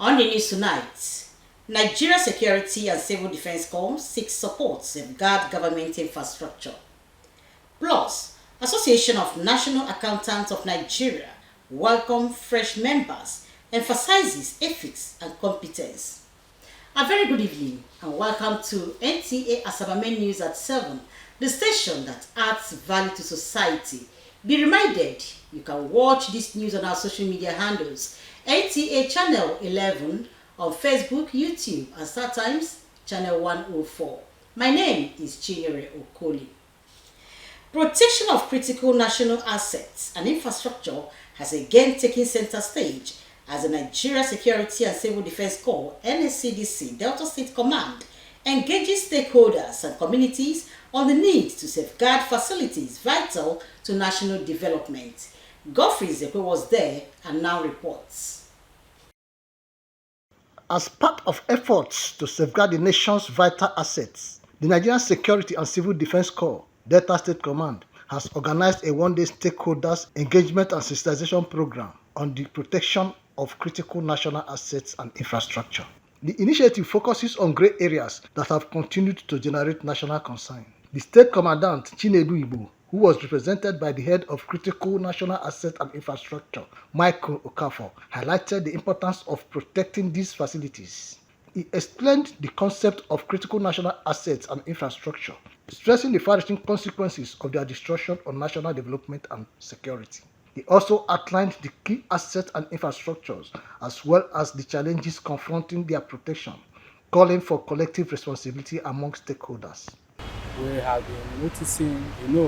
On the news tonight, Nigeria Security and Civil Defense Corps seeks support to safeguard government infrastructure. Plus, Association of National Accountants of Nigeria welcome fresh members, emphasizes ethics and competence. A very good evening and welcome to Nta Asaba News at 7, the station that adds value to society. Be reminded, you can watch this news on our social media handles, Nta Channel 11 on Facebook, YouTube, and StarTimes Channel 104. My name is Chinyere Okoli. Protection of critical national assets and infrastructure has again taken center stage as the Nigeria Security and Civil Defense Corps (NSCDC) Delta State Command engages stakeholders and communities on the need to safeguard facilities vital to national development. Godfrey Zekwe was there and now reports. As part of efforts to safeguard the nation's vital assets, the Nigerian Security and Civil Defense Corps Delta State Command has organized a one-day stakeholders engagement and sensitization program on the protection of critical national assets and infrastructure. The initiative focuses on grey areas that have continued to generate national concern. The State Commandant, Chinedu Igbo, who was represented by the head of Critical National Asset and Infrastructure, Michael Okafor, highlighted the importance of protecting these facilities. He explained the concept of critical national assets and infrastructure, stressing the far-reaching consequences of their destruction on national development and security. He also outlined the key assets and infrastructures, as well as the challenges confronting their protection, calling for collective responsibility among stakeholders. We have been noticing,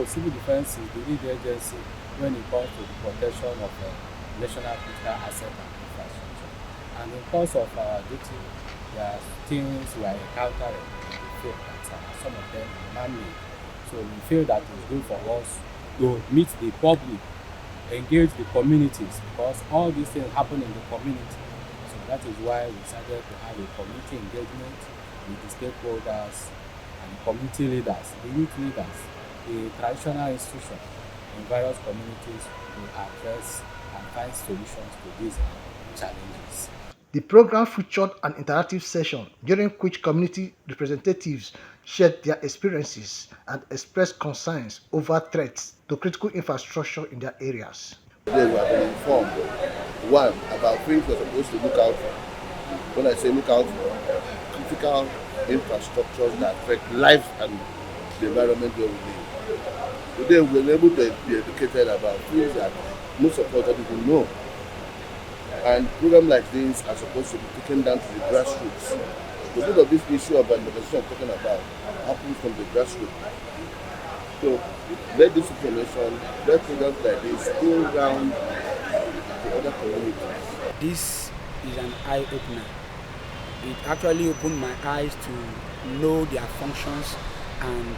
civil defense is the lead agency when it comes to the protection of national critical assets and infrastructure. And in course of our duty, there are things we are encountering in the field that some of them are man-made. So we feel that it's good for us to meet the public, engage the communities, because all these things happen in the community. So that is why we decided to have a community engagement with the stakeholders and community leaders, the youth leaders, the traditional institutions in various communities to address and find solutions to these challenges. The program featured an interactive session during which community representatives shared their experiences and expressed concerns over threats to critical infrastructure in their areas. Today we have been informed, one, about things we're supposed to look out for. When I say look out for, critical infrastructures that affect life and the environment where we live. Today we're able to be educated about things that most of us don't even know. And programs like this are supposed to be taken down to the grassroots. Because of this issue of urbanization I'm talking about happens from the grassroots. So let this information, let programs like this go around to other communities. This is an eye-opener. It actually opened my eyes to know their functions and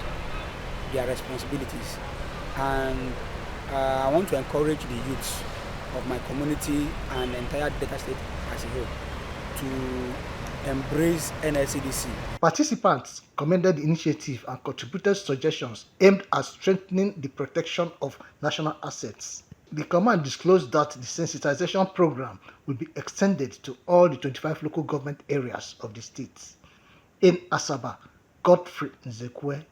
their responsibilities. And I want to encourage the youths of my community and the entire Delta State as a whole to embrace NSCDC. Participants commended the initiative and contributed suggestions aimed at strengthening the protection of national assets. The command disclosed that the sensitization program will be extended to all the 25 local government areas of the state. In Asaba, Godfrey Zekwe,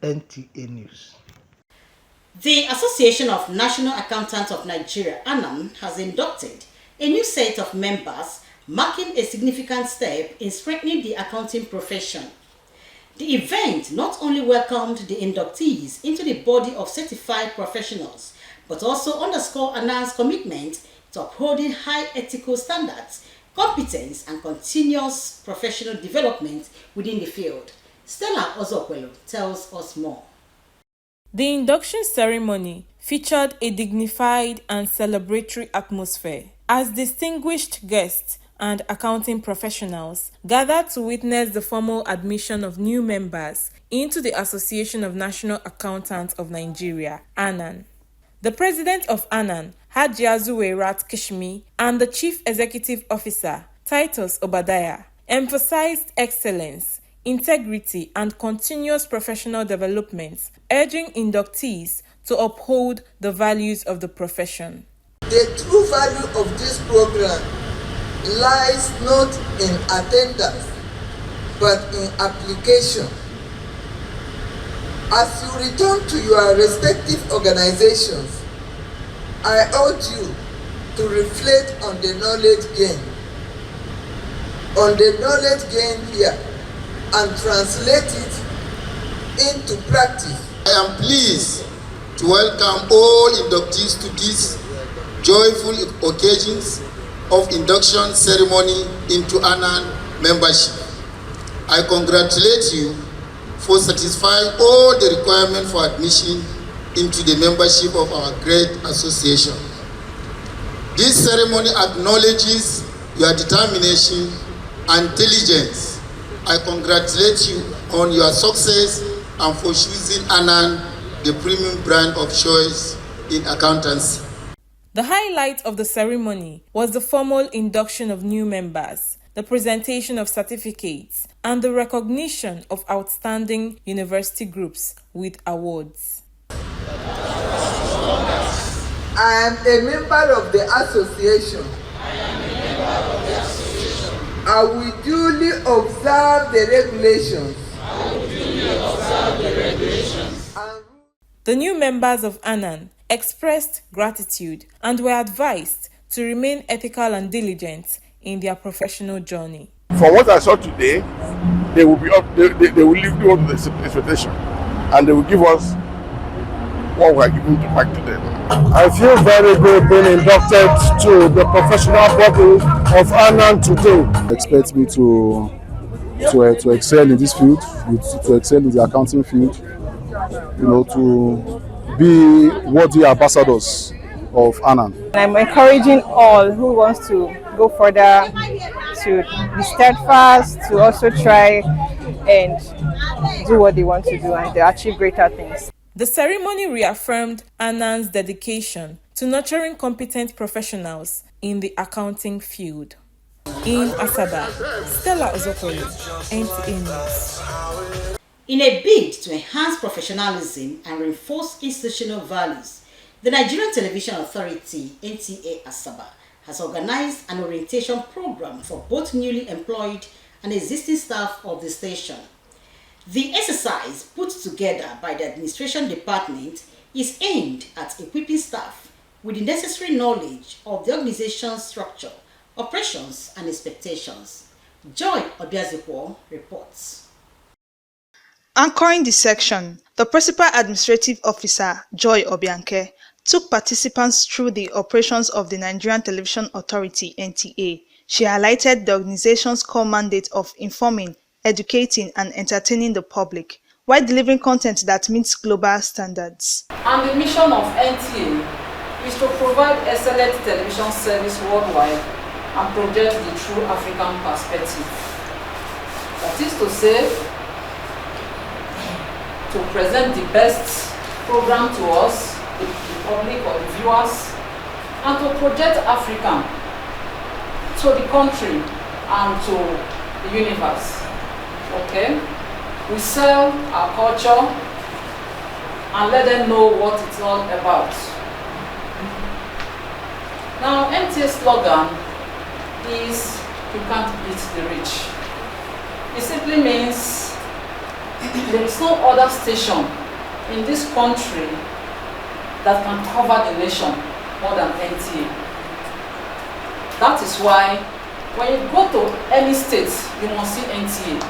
NTA News. The Association of National Accountants of Nigeria (ANAN) has inducted a new set of members, marking a significant step in strengthening the accounting profession. The event not only welcomed the inductees into the body of certified professionals, but also underscored ANAN's commitment to upholding high ethical standards, competence, and continuous professional development within the field. Stella Ozokwelo tells us more. The induction ceremony featured a dignified and celebratory atmosphere as distinguished guests and accounting professionals gathered to witness the formal admission of new members into the Association of National Accountants of Nigeria, ANAN. The president of ANAN, Hajiazuwe Rat Kishmi, and the chief executive officer, Titus Obadiah, emphasized excellence, integrity, and continuous professional development, urging inductees to uphold the values of the profession. The true value of this program lies not in attendance but in application. As you return to your respective organizations, I urge you to reflect on the knowledge gained here and translate it into practice. I am pleased to welcome all inductees to these joyful occasions of induction ceremony into ANAN membership. I congratulate you for satisfying all the requirements for admission into the membership of our great association. This ceremony acknowledges your determination and diligence. I congratulate you on your success and for choosing ANAN, the premium brand of choice in accountancy. The highlight of the ceremony was the formal induction of new members, the presentation of certificates, and the recognition of outstanding university groups with awards. I am a member of the association. I will duly observe the regulations. The new members of ANAN expressed gratitude and were advised to remain ethical and diligent in their professional journey. From what I saw today, they will be up. They will live up to the expectation, and they will give us what we are giving back to them. I feel very good being inducted to the professional body of ANAN today. Expect me to excel in this field, to excel in the accounting field, to be worthy ambassadors of ANAN. I'm encouraging all who wants to go further to be steadfast, to also try and do what they want to do and to achieve greater things. The ceremony reaffirmed ANAN's dedication to nurturing competent professionals in the accounting field. In Asaba, Stella Ozokoli, NTA News. In a bid to enhance professionalism and reinforce institutional values, the Nigerian Television Authority, Nta Asaba, has organized an orientation program for both newly employed and existing staff of the station. The exercise, put together by the Administration Department, is aimed at equipping staff with the necessary knowledge of the organization's structure, operations, and expectations. Joy Obiazikwo reports. Anchoring the section, the Principal Administrative Officer, Joy Obianke, took participants through the operations of the Nigerian Television Authority (NTA). She highlighted the organization's core mandate of informing, educating, and entertaining the public, while delivering content that meets global standards. And the mission of NTA is to provide excellent television service worldwide and project the true African perspective. That is to say, to present the best program to us, the public or the viewers, and to project Africa to the country and to the universe. Okay? We sell our culture and let them know what it's all about. Now, NTA's slogan is "You can't beat the rich." It simply means there is no other station in this country that can cover the nation more than NTA. That is why when you go to any state, you must see NTA.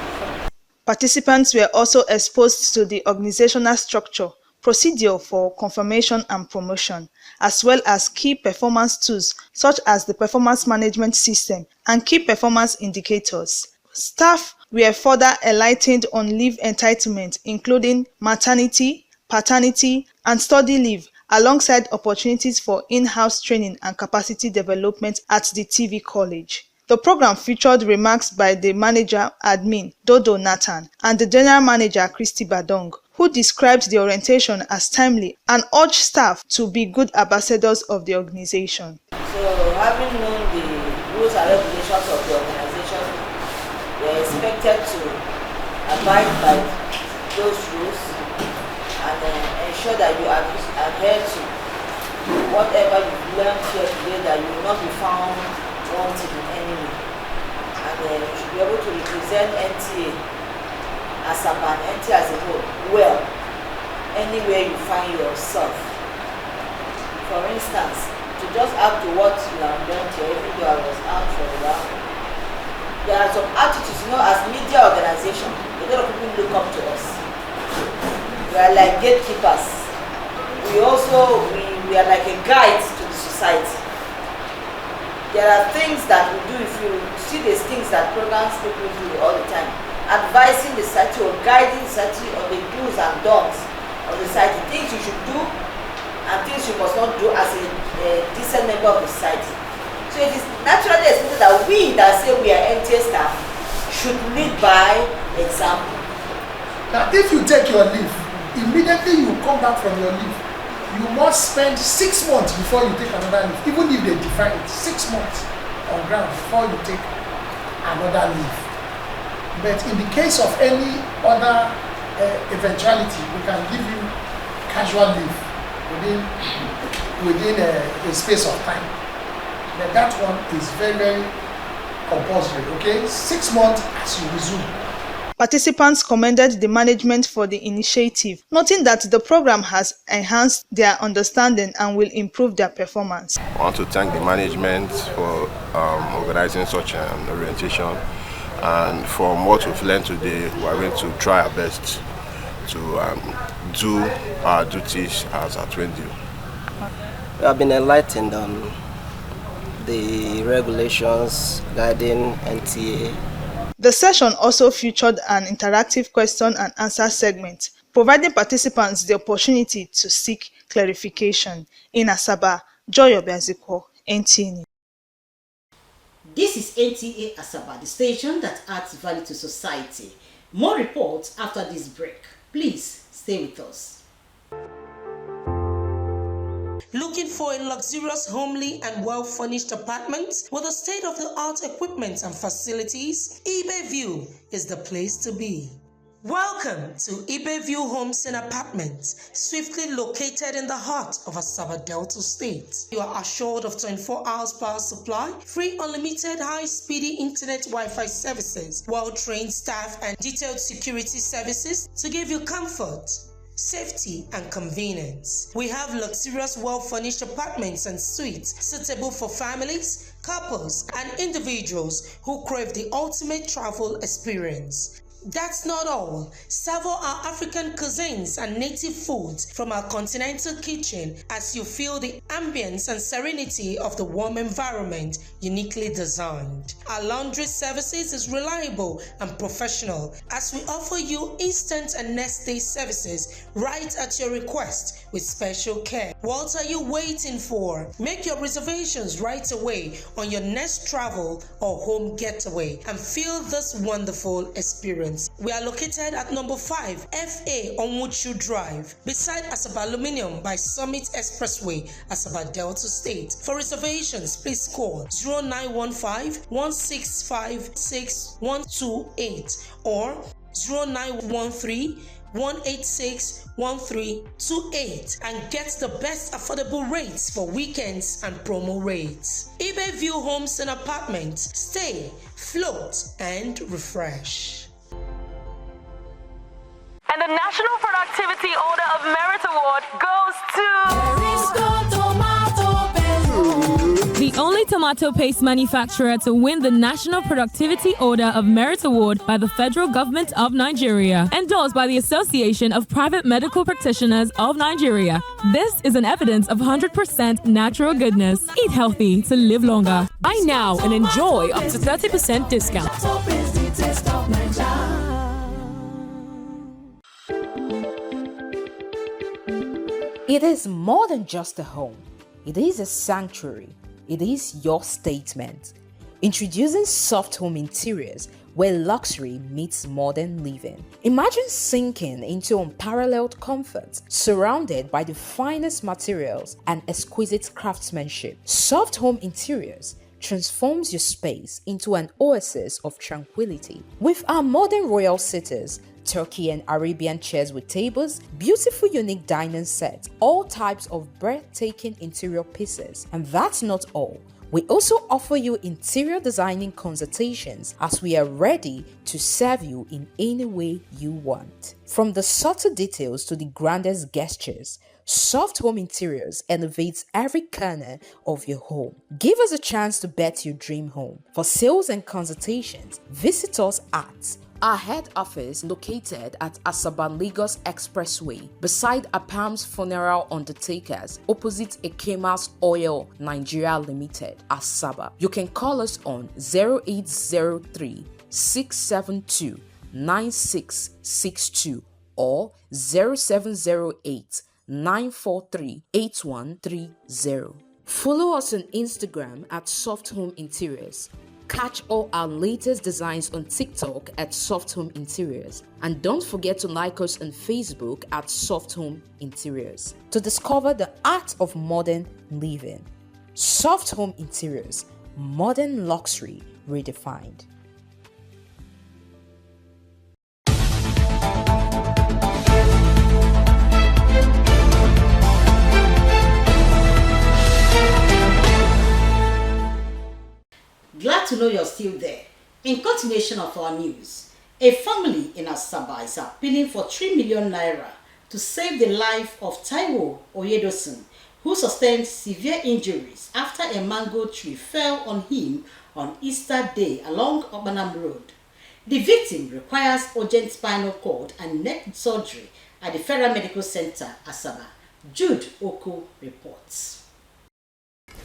Participants were also exposed to the organizational structure, procedure for confirmation and promotion, as well as key performance tools such as the performance management system and key performance indicators. Staff were further enlightened on leave entitlement, including maternity, paternity, and study leave, alongside opportunities for in-house training and capacity development at the TV college. The program featured remarks by the manager admin, Dodo Nathan, and the general manager, Christy Badong, who described the orientation as timely and urged staff to be good ambassadors of the organization. So, having known the rules and regulations of the organization, we are expected to abide by those rules and ensure that you adhere to whatever you've learned here today, that you will not be found wanting in any way. And you should be able to represent Nta Asaba and Nta as a whole well anywhere you find yourself. For instance, to just add to what you have done here, even though I was out for a while, there are some attitudes, as media organization, a lot of people look up to us. We are like gatekeepers. We are like a guide to the society. There are things that we do. If you see these things that programs people do all the time, advising the society or guiding the society on the do's and don'ts of the society, things you should do and things you must not do as a decent member of the society. So it is naturally expected that we that say we are NTA staff should lead by example. Now, if you take your leave, immediately you come back from your leave, you must spend 6 months before you take another leave, even if they define it, 6 months on ground before you take another leave. But in the case of any other eventuality, we can give you casual leave within a space of time. But that one is very, very compulsory, okay? 6 months as you resume. Participants commended the management for the initiative, noting that the program has enhanced their understanding and will improve their performance. I want to thank the management for organizing such an orientation, and from what we've learned today, we are going to try our best to do our duties as at radio. We have been enlightened on the regulations guiding NTA. The session also featured an interactive question and answer segment, providing participants the opportunity to seek clarification. In Asaba, Joy Obiaziko, NTA. This is Nta Asaba, the station that adds value to society. More reports after this break. Please stay with us. Looking for a luxurious, homely and well-furnished apartment with a state-of-the-art equipment and facilities? eBay View is the place to be. Welcome to eBay View Homes and Apartments, swiftly located in the heart of Asaba Delta State. You are assured of 24 hours power supply, free unlimited high-speedy internet Wi-Fi services, well-trained staff and detailed security services to give you comfort, safety and convenience. We have luxurious well-furnished apartments and suites suitable for families, couples and individuals who crave the ultimate travel experience. That's not all. Savour our African cuisines and native foods from our continental kitchen as you feel the ambience and serenity of the warm environment uniquely designed. Our laundry services is reliable and professional as we offer you instant and next day services right at your request with special care. What are you waiting for? Make your reservations right away on your next travel or home getaway and feel this wonderful experience. We are located at number 5 FA Onwuchu Drive, beside Asaba Aluminium by Summit Expressway, Asaba Delta State. For reservations, please call 0915-165-6128 or 0913-186-1328 and get the best affordable rates for weekends and promo rates. eBay View Homes and Apartments. Stay, float, and refresh. And the National Productivity Order of Merit Award goes to... The only tomato paste manufacturer to win the National Productivity Order of Merit Award by the Federal Government of Nigeria, endorsed by the Association of Private Medical Practitioners of Nigeria. This is an evidence of 100% natural goodness. Eat healthy to live longer. Buy now and enjoy up to 30% discount. It is more than just a home. It is a sanctuary. It is your statement. Introducing Soft Home Interiors, where luxury meets modern living. Imagine sinking into unparalleled comfort, surrounded by the finest materials and exquisite craftsmanship. Soft Home Interiors transforms your space into an oasis of tranquility. With our modern royal sitters, Turkey and Arabian chairs with tables, beautiful unique dining sets, all types of breathtaking interior pieces. And that's not all. We also offer you interior designing consultations as we are ready to serve you in any way you want. From the subtle details to the grandest gestures, Soft Home Interiors elevates every corner of your home. Give us a chance to bet your dream home. For sales and consultations, visit us at our head office located at Asaba Lagos Expressway beside Apam's Funeral Undertakers opposite Ekemas Oil Nigeria Limited, Asaba. You can call us on 0803 672 9662 or 0708 943 8130. Follow us on Instagram at Soft Home Interiors. Catch all our latest designs on TikTok at Soft Home Interiors. And don't forget to like us on Facebook at Soft Home Interiors to discover the art of modern living. Soft Home Interiors, modern luxury redefined. Glad to know you're still there. In continuation of our news, a family in Asaba is appealing for 3 million naira to save the life of Taiwo Oyedosun, who sustained severe injuries after a mango tree fell on him on Easter Day along Obanam Road. The victim requires urgent spinal cord and neck surgery at the Federal Medical Center, Asaba. Jude Oko reports.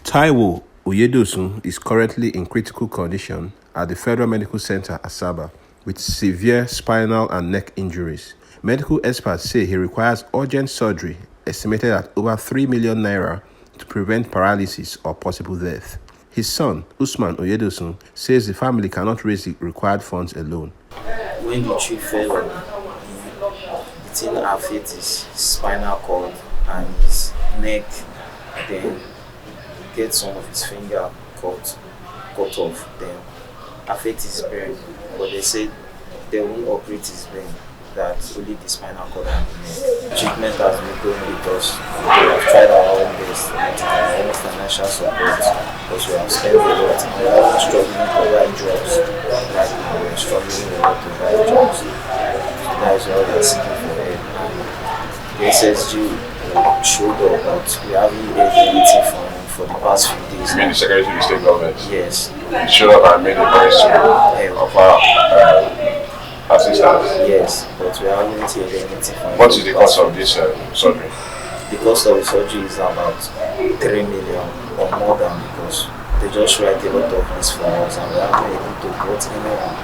Taiwo Oyedosun is currently in critical condition at the Federal Medical Center, Asaba, with severe spinal and neck injuries. Medical experts say he requires urgent surgery, estimated at over 3 million naira, to prevent paralysis or possible death. His son, Usman Oyedosun, says the family cannot raise the required funds alone. When the tree fell, it affected his spinal cord and his neck, then get some of his finger cut off, then affect his brain. But they said they won't operate his brain, that only the spinal cord and the neck. Treatment has been going with us. We have tried our own best with our own financial support because we have spent a lot and we are struggling to buy jobs. Right now we are struggling a lot to buy jobs. So that is why we are seeking for help. The SSG showed up, but we haven't heard anything from him for the past few days. You mean the Secretary of the State Government? Yes. You showed up and made a voice to offer assistance? Yes, but we haven't heard anything from him. What is the cost of this surgery? The cost of the surgery is about 3 million or more than, because they just write a lot of this for us and we haven't been able to vote anyone.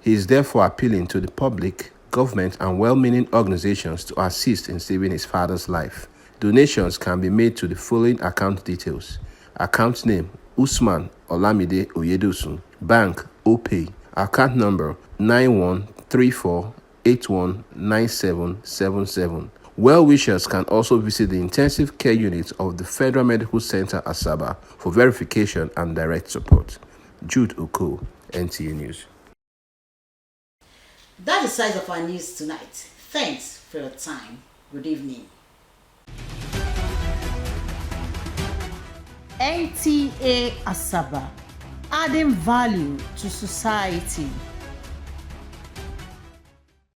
He is therefore appealing to the public, government and well-meaning organizations to assist in saving his father's life. Donations can be made to the following account details. Account name, Usman Olamide Oyedosun. Bank, OPay. Account number, 9134819777. Well-wishers can also visit the intensive care unit of the Federal Medical Center, Asaba, for verification and direct support. Jude Oko, NTA News. That's the size of our news tonight. Thanks for your time. Good evening. Nta Asaba, adding value to society.